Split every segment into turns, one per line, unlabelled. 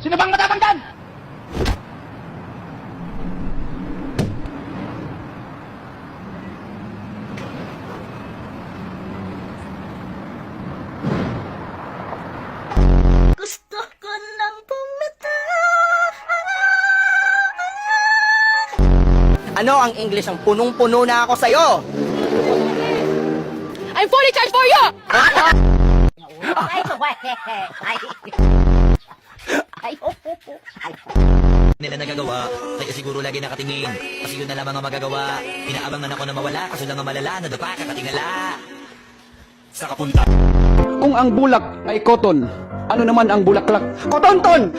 Sino bang matapang dyan?
Gusto ko nang pumita.
Ano ang English ang punong-puno na ako sa'yo?
I'm fully charged for you!
Nila nagagawa, kaya siguro lagi nakatingin. Kasi yun na lamang ang magagawa. Inaabangan ako na mawala, kaso lang ang malala, nadapa ka katingala. Sa kapunta.
Kung ang bulak ay cotton, ano naman ang bulaklak? Kotonton!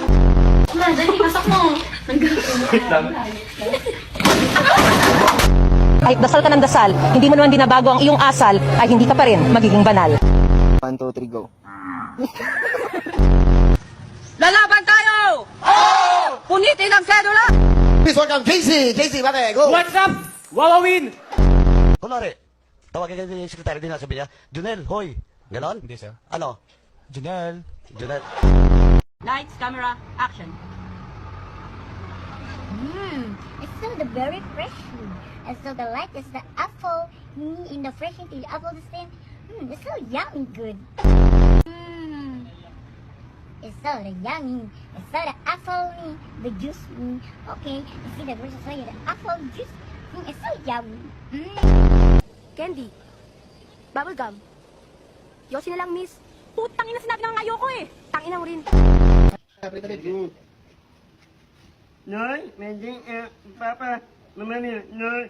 Kahit dasal ka ng dasal, hindi mo naman binabago ang iyong asal, ay hindi ka pa rin magiging banal.
1, 2, 3, go.
Lalaban tayo! Oo! Punitin ang sedula!
Please welcome JC! JC, pare, go!
What's up? Wawawin!
Kunwari, tawagin ka yung sekretary din na sabi niya, Junel, hoy. Ganon? Hindi, sir. Ano? Junel. Junel.
Lights, camera, action.
It's still the very fresh. And so the light is the apple. In the fresh into the apple the same. It's so yummy good. It's so the yummy. It's so the apple, the juice. Okay, you see the versus way the apple juice. It's so yummy.
Candy. Bubblegum. Yosi na lang, miss. Putang ina, sinabi na nga ayoko eh. Tangina mo rin.
Noy, pwede, papa, mama niya, Noy.